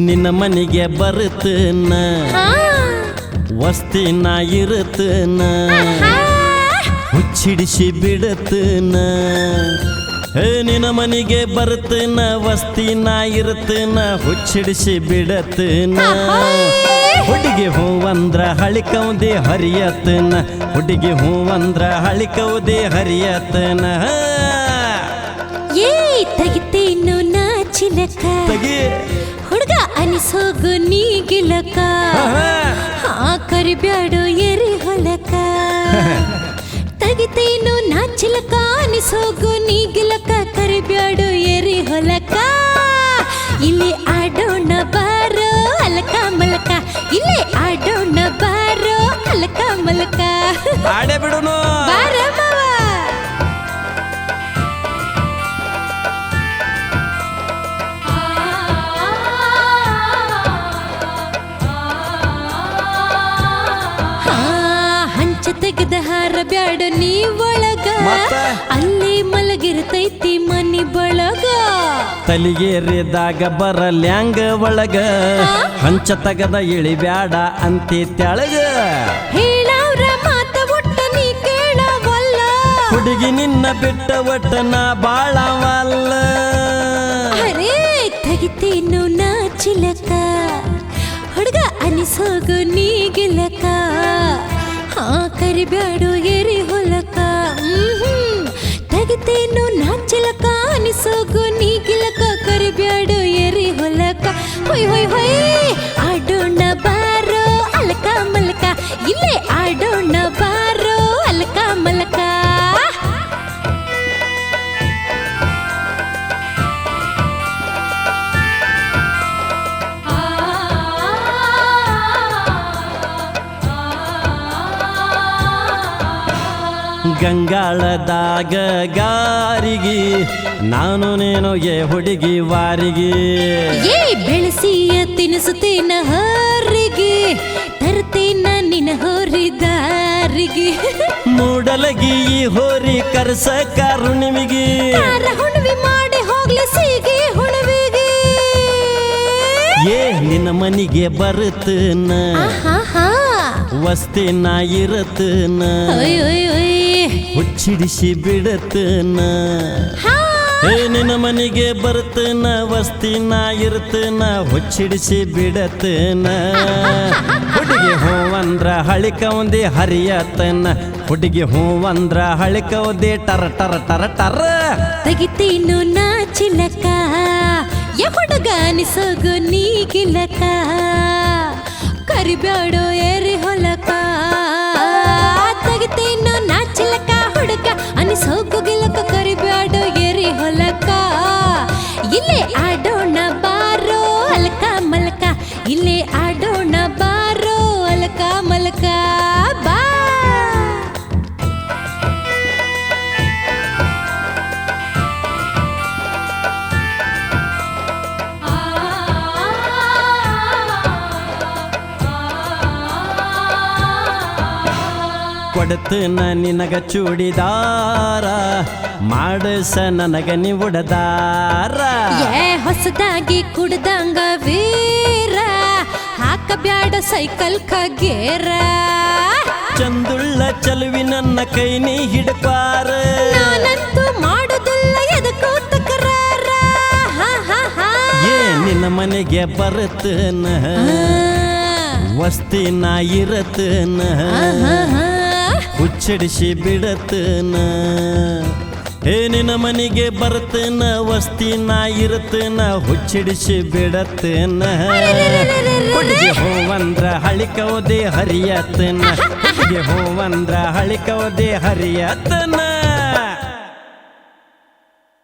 ನಿನ್ನ ಮನೆಗೆ ಬರುತ್ತನ ವಸ್ತಿನ ಇರುತ್ತನ ಹುಚ್ಚಿಡಿಸಿ ಬಿಡತನ ನಿನ್ನ ಮನೆಗೆ ಬರುತ್ತನ ವಸ್ತಿನ ಇರುತ್ತನ ಹುಚ್ಚಿಡಿಸಿ ಬಿಡತನ ಹುಡುಗಿ ಹೂವಂದ್ರ ಹಳಿಕೌದೆ ಹರಿಯತನ ಹುಡುಗಿ ಹೂವಂದ್ರ ಹಳಿಕೌದೆ ಹರಿಯತನ ಏ ತೆಗಿತೇನು ನಾಚಿಲಕ ಹುಡುಗ ಅನಿಸೋಗು ನೀಗಿಲಕ ಕರಿಬ್ಯಾಡು ಎರಿ ಹೊಲಕ ತೆಗಿತೇನು ನಾಚಿಲಕ ಅನಿಸೋಗು ನೀಗಿಲಕ ಕರಿಬ್ಯಾಡು ಎರಿ ಹೊಲಕ ಇಲ್ಲಿ ಆಡೋಣ ಬಾರೋ ಅಲಕ ಮಲಕ ಇಲ್ಲಿ ಆಡೋಣ ಬಾರೋ ಅಲಕ ಮಲಕ ಆಡೇ ಬಿಡುನು ತೆಗೆದ ಹಾರ ಬ್ಯಾಡ ನೀ ಒಳಗ ಅಲ್ಲಿ ಮಲಗಿರ್ತೈತಿ ಮನಿ ಬಳಗ ತಲಿಗೇರಿದಾಗ ಬರಲ್ಯಾಂಗ ಒಳಗ ಹಂಚ ತಗದ ಇಳಿ ಬ್ಯಾಡ ಅಂತಿ ತೆಳಗ ಹೇಳವ್ರ ಮಾತ ಒಟ್ಟ ನೀ ಕೇಳವಲ್ಲ ಹುಡುಗಿ ನಿನ್ನ ಬಿಟ್ಟ ಒಟ್ಟ ನಾ ಬಾಳವಲ್ಲ ಅರೇ ತೆಗಿತೇನು ನಾಚಿಲಕ ಹುಡುಗ ಅನಿಸೋಗು ನೀಗಿಲಕ ಕರಿಬ್ಯಾಡು ಎರಿ ಹೊಲಕ ತೆಗಿತೇನು ನಾಚಿಲಕ ಅನಿಸೋಗು ನೀಗಿಲಕ ಕರಿಬ್ಯಾಡು ಎರಿ ಹೊಲಕ ಹೊಯ್ ಹೊಯ್ ಹೊಯ್ ಆಡೋಣ ಬಾರೋ ಅಲಕ ಮಲಕ ಇಲ್ಲೇ ಆಡೋಣ ಬಾರೋ ಅಲಕ ಮಲಕ ಗಂಗಾಳದಾಗ ಗಾರಿಗೆ ನಾನು ನೇನು ಹುಡುಗಿ ವಾರಿಗೆ ಬೆಳಸಿಯ ತಿನಿಸುತ್ತೇನ ಹರಿಗೆ ತರ್ತೇನ ನಿನ ಹೋರಿದಾರಿಗೆ ಮೂಡಲಗಿ ಹೋರಿ ಕರ್ಸಕ ಹುಣ್ಣಿಮೆಗೆ ಹುಣ್ಣಿಮೆ ಮಾಡಿ ಹೋಗ್ಲಿ ಸೀಗೆ ಹುಣ್ಣಿಮೆಗೆ ನಿನ್ನ ಮನಿಗೆ ಬರುತ್ತನ ವಸ್ತಿನ ಇರತನ ಹುಚ್ಚಿಡಿಸಿ ಬಿಡತನ ನಿನ್ನ ಮನೆಗೆ ಬರ್ತನ ವಸ್ತಿನ ಇರ್ತನ ಹುಚ್ಚಿಡಿಸಿ ಬಿಡತನ ಹುಡುಗಿ ಹೂವಂದ್ರ ಹಳಿಕೌದೆ ಹರಿಯತನ ಹುಡುಗಿ ಹೂವಂದ್ರ ಹಳಿಕೌದೆ ಟರ ಟರ ಟರ ಟರ ತೆಗಿತೇನು ನಾಚಿಲಕ ಹುಡುಗ ಅನಿಸೋಗು ನೀಗಿಲಕ ಕರಿಬ್ಯಾಡೋ ಏರಿ ಹೊಲಕ ತೆಗಿತೇನು ನಾಚಿಲಕ ಹುಡುಗ ಅನಿಸೋಗು ಗಿಲಕ ಕರಿಬ್ಯಾಡೋ ಏರಿ ಹೊಲಕ ಇಲ್ಲೇ ಆಡೋಣ ಬಾರೋ ಅಲಕ ಮಲಕ ಇಲ್ಲೇ ಆಡೋಣ ಬಾರೋ ಅಲಕ ಮಲಕ ಬಾ ಕೊಡತನ ನಿನಗ ಚೂಡಿದಾರ ಮಾಡಸ ನನಗ ನೀ ಉಡದಾರ ಹೊಸದಾಗಿ ಕುಡ್ದಂಗ ವೀರ ಹಾಕಬ್ಯಾಡ ಸೈಕಲ್ ಕಗೇರ ಚಂದುಳ್ಳ ಚಲುವಿ ನನ್ನ ಕೈ ನೀ ಹಿಡ್ಪಾರ ನಾನಂತೂ ಮಾಡುದಿಲ್ಲ ಎದಕ್ಕೂ ತಕರಾರ ನಿನ್ನ ಮನೆಗೆ ಬರುತ್ತನ ವಸ್ತಿನ ಇರತನ ಹುಚ್ಚಿಡಿಸಿ ಬಿಡತನ ನಿನ್ನ ಮನೆಗೆ ಬರ್ತನ ವಸ್ತಿನ ಇರತನ ಹುಚ್ಚಿಡಿಸಿ ಬಿಡತನ ಹುಡುಗಿ ಹೂವಂದ್ರ ಹಳಿಕೌದೆ ಹರಿಯತನ ಹುಡುಗಿ ಹೂವಂದ್ರ ಹಳಿಕೌದೆ ಹರಿಯತನ